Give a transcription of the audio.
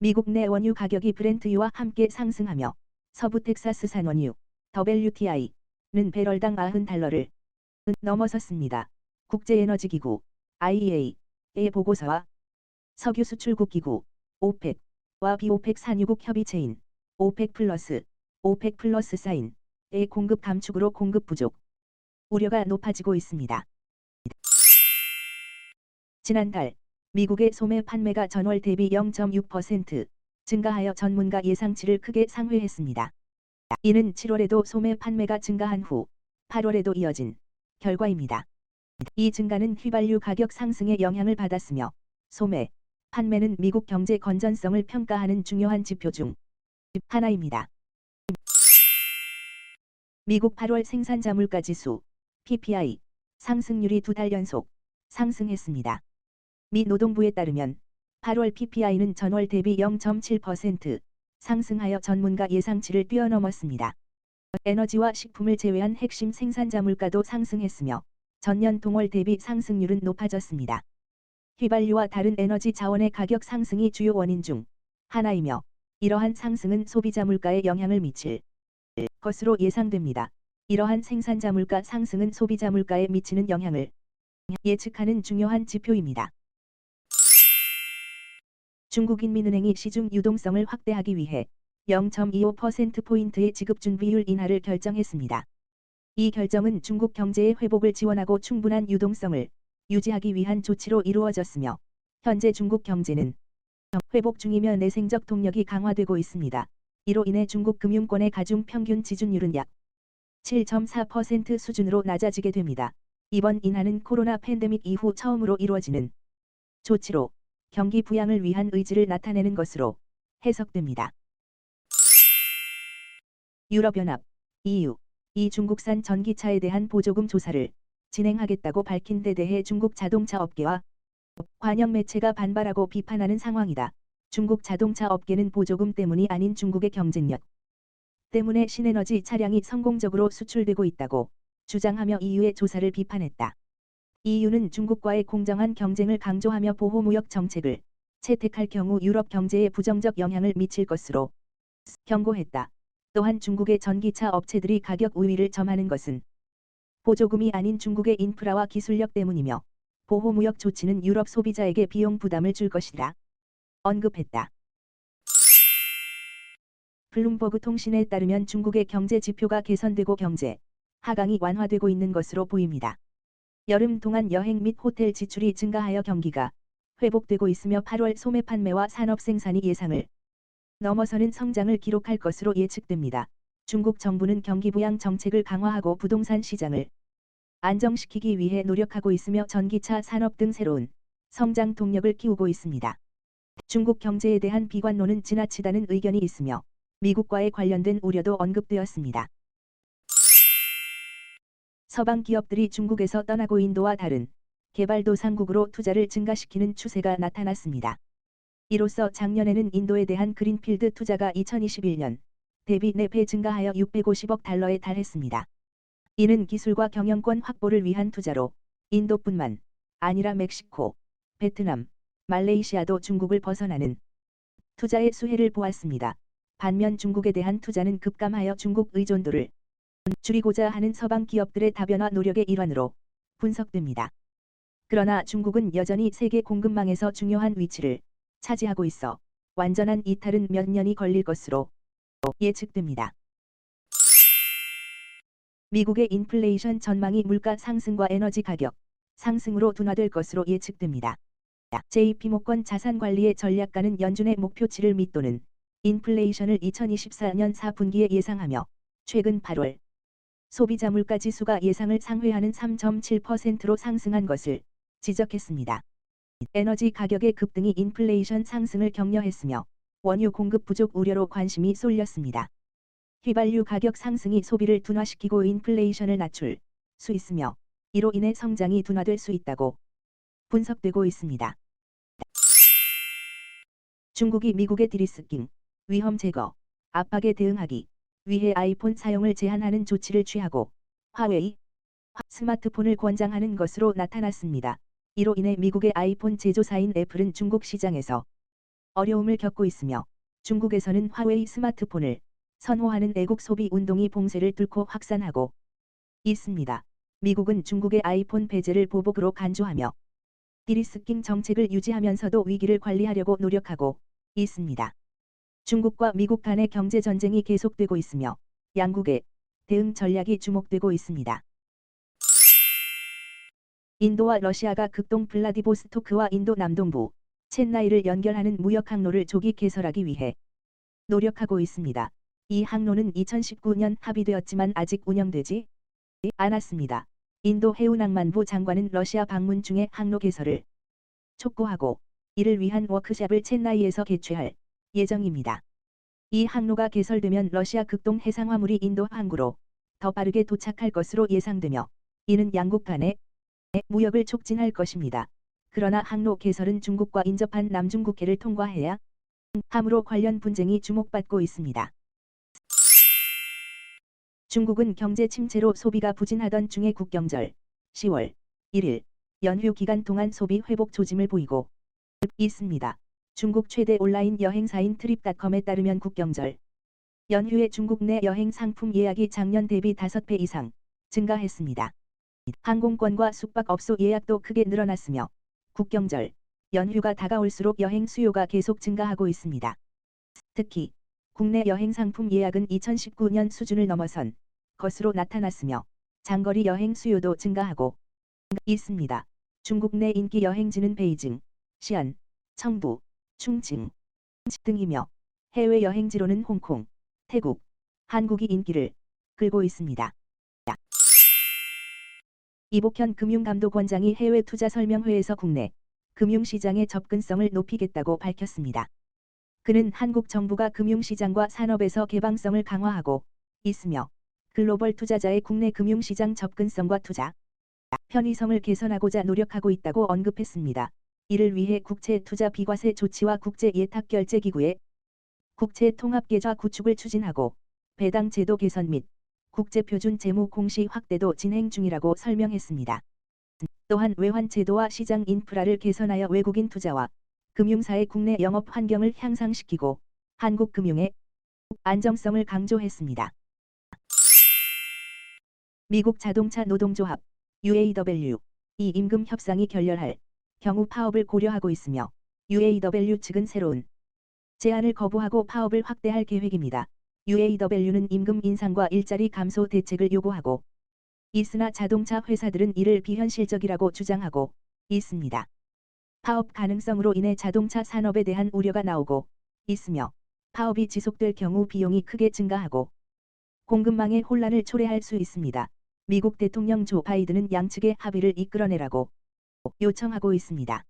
미국 내 원유 가격이 브렌트유와 함께 상승하며 서부 텍사스산 원유 WTI는 배럴당 90달러를 넘어섰습니다. 국제에너지기구 IEA의 보고서와 석유 수출국 기구 OPEC와 비오펙 산유국 협의체인 오펙 플러스 사인의 공급 감축으로 공급 부족 우려가 높아지고 있습니다. 지난달 미국의 소매 판매가 전월 대비 0.6% 증가하여 전문가 예상치를 크게 상회했습니다. 이는 7월에도 소매 판매가 증가한 후 8월에도 이어진 결과입니다. 이 증가는 휘발유 가격 상승에 영향을 받았으며 소매 판매는 미국 경제 건전성을 평가하는 중요한 지표 중 하나입니다. 미국 8월 생산자 물가지수 PPI 상승률이 2달 연속 상승했습니다. 미 노동부에 따르면 8월 PPI는 전월 대비 0.7% 상승하여 전문가 예상치를 뛰어넘었습니다. 에너지와 식품을 제외한 핵심 생산자 물가도 상승했으며 전년 동월 대비 상승률은 높아졌습니다. 휘발유와 다른 에너지 자원의 가격 상승이 주요 원인 중 하나이며 이러한 상승은 소비자 물가에 영향을 미칠 것으로 예상됩니다. 이러한 생산자 물가 상승은 소비자 물가에 미치는 영향을 예측하는 중요한 지표입니다. 중국인민은행이 시중 유동성을 확대하기 위해 0.25%포인트의 지급준비율 인하를 결정했습니다. 이 결정은 중국 경제의 회복을 지원하고 충분한 유동성을 유지하기 위한 조치로 이루어졌으며 현재 중국 경제는 회복 중이며 내생적 동력이 강화되고 있습니다. 이로 인해 중국 금융권의 가중 평균 지준율은 약 7.4% 수준으로 낮아지게 됩니다. 이번 인하는 코로나 팬데믹 이후 처음으로 이루어지는 조치로 경기 부양을 위한 의지를 나타내는 것으로 해석됩니다. 유럽연합 EU 이 중국산 전기차에 대한 보조금 조사를 진행하겠다고 밝힌 데 대해 중국 자동차 업계와 관영 매체가 반발하고 비판하는 상황이다. 중국 자동차 업계는 보조금 때문이 아닌 중국의 경쟁력 때문에 신에너지 차량이 성공적으로 수출되고 있다고 주장하며 EU의 조사를 비판했다. EU는 중국과의 공정한 경쟁을 강조하며 보호무역 정책을 채택할 경우 유럽 경제에 부정적 영향을 미칠 것으로 경고했다. 또한 중국의 전기차 업체들이 가격 우위를 점하는 것은 보조금이 아닌 중국의 인프라와 기술력 때문이며 보호무역 조치는 유럽 소비자에게 비용 부담을 줄 것이라 언급했다. 블룸버그 통신에 따르면 중국의 경제 지표가 개선되고 경제 하강이 완화되고 있는 것으로 보입니다. 여름 동안 여행 및 호텔 지출이 증가하여 경기가 회복되고 있으며 8월 소매 판매와 산업 생산이 예상을 넘어서는 성장을 기록할 것으로 예측됩니다. 중국 정부는 경기 부양 정책을 강화하고 부동산 시장을 안정시키기 위해 노력하고 있으며 전기차 산업 등 새로운 성장 동력을 키우고 있습니다. 중국 경제에 대한 비관론은 지나치다는 의견이 있으며 미국과의 관련된 우려도 언급되었습니다. 서방 기업들이 중국에서 떠나고 인도와 다른 개발도상국으로 투자를 증가시키는 추세가 나타났습니다. 이로써 작년에는 인도에 대한 그린필드 투자가 2021년 대비 4배 증가하여 650억 달러에 달했습니다. 이는 기술과 경영권 확보를 위한 투자로 인도뿐만 아니라 멕시코, 베트남, 말레이시아도 중국을 벗어나는 투자의 수혜를 보았습니다. 반면 중국에 대한 투자는 급감하여 중국 의존도를 줄이고자 하는 서방 기업들의 다변화 노력의 일환으로 분석됩니다. 그러나 중국은 여전히 세계 공급망에서 중요한 위치를 차지하고 있어 완전한 이탈은 몇 년이 걸릴 것으로 예측됩니다. 미국의 인플레이션 전망이 물가 상승과 에너지 가격 상승으로 둔화될 것으로 예측됩니다. JP모건 자산관리의 전략가는 연준의 목표치를 밑도는 인플레이션을 2024년 4분기에 예상하며 최근 8월 소비자 물가 지수가 예상을 상회하는 3.7%로 상승한 것을 지적했습니다. 에너지 가격의 급등이 인플레이션 상승을 격려했으며 원유 공급 부족 우려로 관심이 쏠렸습니다. 휘발유 가격 상승이 소비를 둔화시키고 인플레이션을 낮출 수 있으며 이로 인해 성장이 둔화될 수 있다고 분석되고 있습니다. 중국이 미국의 디리스킹, 위험 제거, 압박에 대응하기 위해 아이폰 사용을 제한하는 조치를 취하고 화웨이, 스마트폰을 권장하는 것으로 나타났습니다. 이로 인해 미국의 아이폰 제조사인 애플은 중국 시장에서 어려움을 겪고 있으며 중국에서는 화웨이 스마트폰을 선호하는 애국 소비 운동이 봉쇄를 뚫고 확산하고 있습니다. 미국은 중국의 아이폰 배제를 보복으로 간주하며 디리스킹 정책을 유지하면서도 위기를 관리하려고 노력하고 있습니다. 중국과 미국 간의 경제 전쟁이 계속되고 있으며 양국의 대응 전략이 주목되고 있습니다. 인도와 러시아가 극동 블라디보스토크와 인도 남동부 첸나이를 연결하는 무역 항로를 조기 개설하기 위해 노력하고 있습니다. 이 항로는 2019년 합의되었지만 아직 운영되지 않았습니다. 인도 해운항만부 장관은 러시아 방문 중에 항로 개설을 촉구하고 이를 위한 워크숍을 첸나이에서 개최할 예정입니다. 이 항로가 개설되면 러시아 극동 해상화물이 인도 항구로 더 빠르게 도착할 것으로 예상되며 이는 양국 간의 무역을 촉진할 것입니다. 그러나 항로 개설은 중국과 인접한 남중국해를 통과해야 함으로 관련 분쟁이 주목받고 있습니다. 중국은 경제 침체로 소비가 부진하던 중에 국경절 10월 1일 연휴 기간 동안 소비 회복 조짐을 보이고 있습니다. 중국 최대 온라인 여행사인 트립닷컴에 따르면 국경절 연휴에 중국 내 여행 상품 예약이 작년 대비 5배 이상 증가했습니다. 항공권과 숙박업소 예약도 크게 늘어났으며 국경절 연휴가 다가올수록 여행 수요가 계속 증가하고 있습니다. 특히 국내 여행 상품 예약은 2019년 수준을 넘어선 것으로 나타났으며 장거리 여행 수요도 증가하고 있습니다. 중국 내 인기 여행지는 베이징, 시안, 청두, 충칭 등이며 해외 여행지로는 홍콩, 태국, 한국이 인기를 끌고 있습니다. 이복현 금융감독원장이 해외 투자 설명회에서 국내 금융시장의 접근성을 높이겠다고 밝혔습니다. 그는 한국 정부가 금융시장과 산업에서 개방성을 강화하고 있으며 글로벌 투자자의 국내 금융시장 접근성과 투자 편의성을 개선하고자 노력하고 있다고 언급했습니다. 이를 위해 국채투자 비과세 조치와 국제예탁결제기구의 국채통합계좌 구축을 추진하고 배당 제도 개선 및 국제표준 재무 공시 확대도 진행 중이라고 설명했습니다. 또한 외환 제도와 시장 인프라를 개선하여 외국인 투자와 금융사의 국내 영업 환경을 향상시키고 한국 금융의 안정성을 강조했습니다. 미국 자동차 노동조합 UAW 이 임금 협상이 결렬할 경우 파업을 고려하고 있으며 UAW 측은 새로운 제안을 거부하고 파업을 확대할 계획입니다. UAW는 임금 인상과 일자리 감소 대책을 요구하고 있으나 자동차 회사들은 이를 비현실적이라고 주장하고 있습니다. 파업 가능성으로 인해 자동차 산업에 대한 우려가 나오고 있으며 파업이 지속될 경우 비용이 크게 증가하고 공급망의 혼란을 초래할 수 있습니다. 미국 대통령 조 바이든은 양측의 합의를 이끌어내라고 요청하고 있습니다.